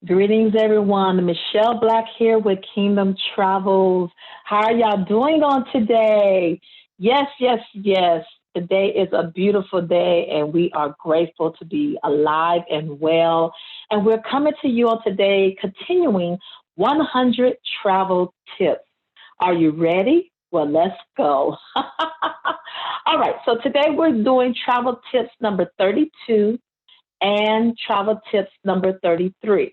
Greetings, everyone. Michelle Black here with Kingdom Travels. How are y'all doing on today? Yes, yes, yes. Today is a beautiful day, and we are grateful to be alive and well. And we're coming to you on today, continuing 100 travel tips. Are you ready? Well, let's go. All right, so today we're doing travel tips number 32 and travel tips number 33.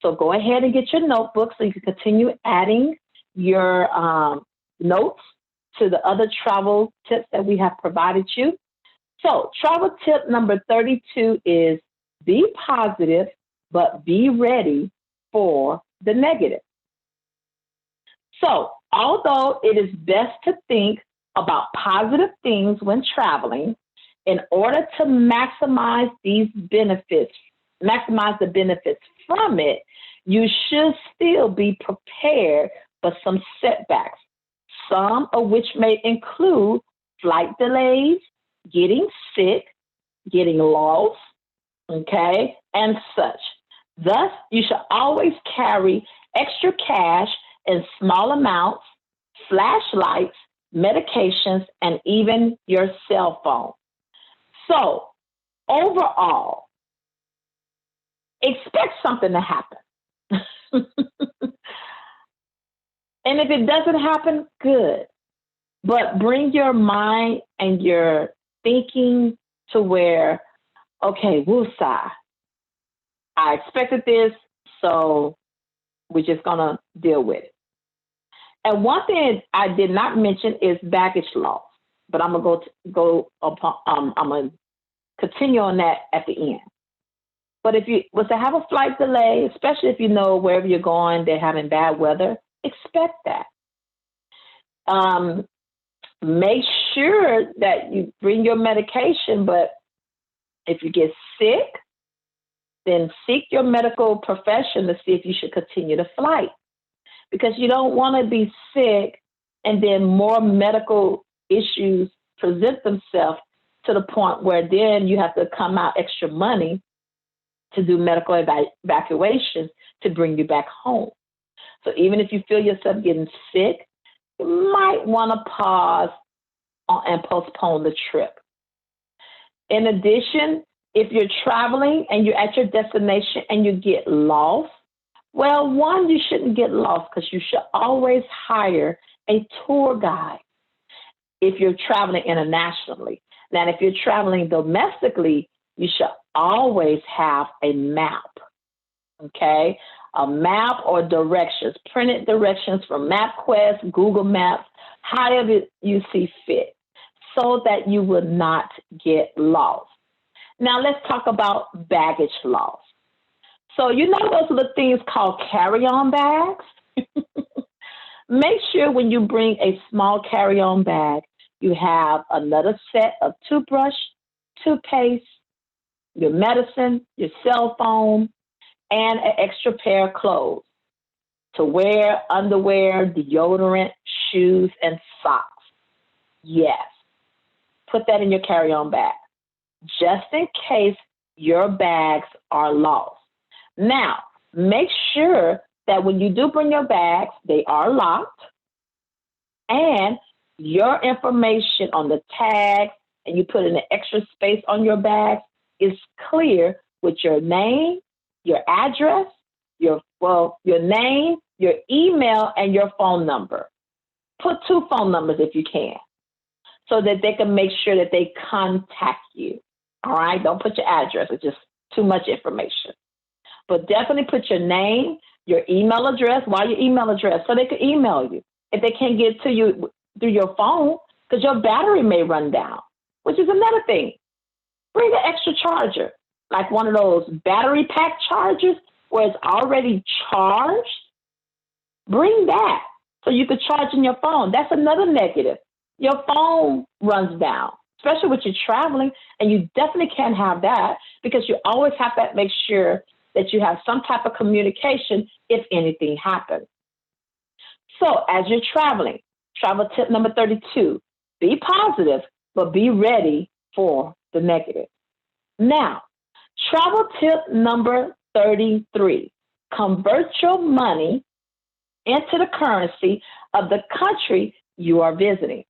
So go ahead and get your notebook so you can continue adding your notes to the other travel tips that we have provided you. So travel tip number 32 is be positive, but be ready for the negative. So although it is best to think about positive things when traveling, in order to maximize the benefits from it, you should still be prepared for some setbacks, some of which may include flight delays, getting sick, getting lost, okay, and such. Thus, you should always carry extra cash in small amounts, flashlights, medications, and even your cell phone. So, overall, expect something to happen. And if it doesn't happen, good. But bring your mind and your thinking to where, okay, woosah, I expected this, so we're just going to deal with it. And one thing I did not mention is baggage loss, but I'm going to go upon, I'm going to continue on that at the end. But if you was to have a flight delay, especially if you know wherever you're going, they're having bad weather, expect that. Make sure that you bring your medication, but if you get sick, then seek your medical profession to see if you should continue the flight. Because you don't want to be sick and then more medical issues present themselves to the point where then you have to come out extra money to do medical evacuation to bring you back home. So even if you feel yourself getting sick, you might want to pause and postpone the trip. In addition, if you're traveling and you're at your destination and you get lost, well, one, you shouldn't get lost because you should always hire a tour guide if you're traveling internationally. Now, if you're traveling domestically, you should always have a map, okay? A map or directions, printed directions from MapQuest, Google Maps, however you see fit, so that you will not get lost. Now, let's talk about baggage loss. So, you know those little things called carry-on bags? Make sure when you bring a small carry-on bag, you have another set of toothbrush, toothpaste, your medicine, your cell phone, and an extra pair of clothes to wear, underwear, deodorant, shoes, and socks. Yes, put that in your carry-on bag, just in case your bags are lost. Now, make sure that when you do bring your bags, they are locked, and your information on the tag, and you put in an extra space on your bags, is clear with your name, your address, your name, your email, and your phone number. Put 2 phone numbers if you can, so that they can make sure that they contact you. All right? Don't put your address. It's just too much information. But definitely put your name, your email address. Why your email address? So they can email you. If they can't get to you through your phone, because your battery may run down, which is another thing. Bring an extra charger, like one of those battery pack chargers where it's already charged. Bring that so you could charge in your phone. That's another negative. Your phone runs down, especially when you're traveling, and you definitely can't have that because you always have to make sure that you have some type of communication if anything happens. So as you're traveling, travel tip number 32, be positive, but be ready for the negative. Now, travel tip number 33. Convert your money into the currency of the country you are visiting.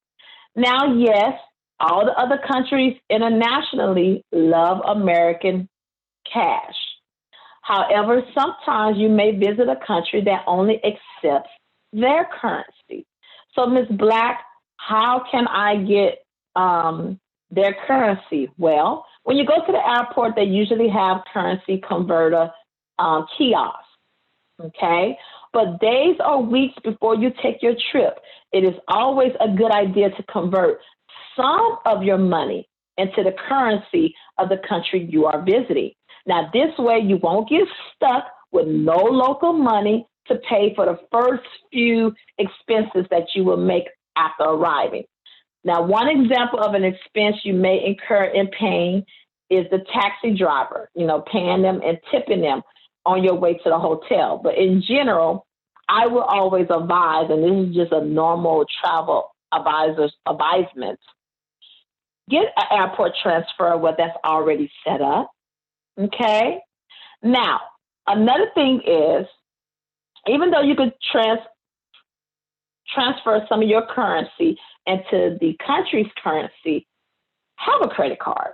Now, yes, all the other countries internationally love American cash. However, sometimes you may visit a country that only accepts their currency. So, Ms. Black, how can I get their currency? Well, when you go to the airport, they usually have currency converter kiosks. Okay. But days or weeks before you take your trip, it is always a good idea to convert some of your money into the currency of the country you are visiting. Now, this way you won't get stuck with no local money to pay for the first few expenses that you will make after arriving. Now, one example of an expense you may incur in paying is the taxi driver, paying them and tipping them on your way to the hotel. But in general, I will always advise, and this is just a normal travel advisement, get an airport transfer where that's already set up. Okay. Now, another thing is, even though you could transfer some of your currency into the country's currency, have a credit card.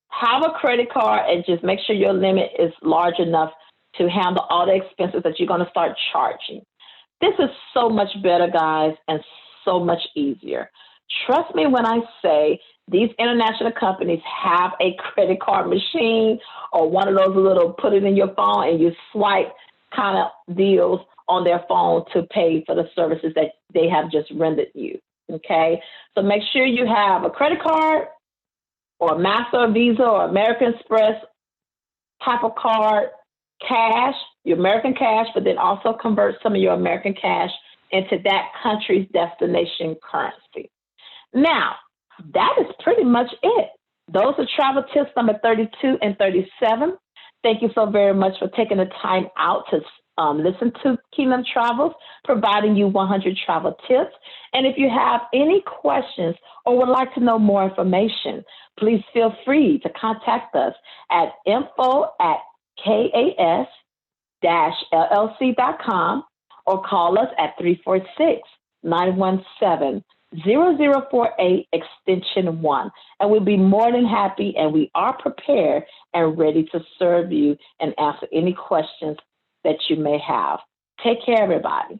Have a credit card and just make sure your limit is large enough to handle all the expenses that you're going to start charging. This is so much better, guys, and so much easier. Trust me when I say these international companies have a credit card machine or one of those little put it in your phone and you swipe kind of deals on their phone to pay for the services that they have just rendered you. Okay, so make sure you have a credit card or a Master or Visa or American Express type of card, cash, your American cash, but then also convert some of your American cash into that country's destination currency. Now, that is pretty much it. Those are travel tips number 32 and 37. Thank you so very much for taking the time out to listen to Kingdom Travels, providing you 100 travel tips. And if you have any questions or would like to know more information, please feel free to contact us at info@kas-llc.com or call us at 346-917-0048 extension 1. And we'll be more than happy, and we are prepared and ready to serve you and answer any questions that you may have. Take care, everybody.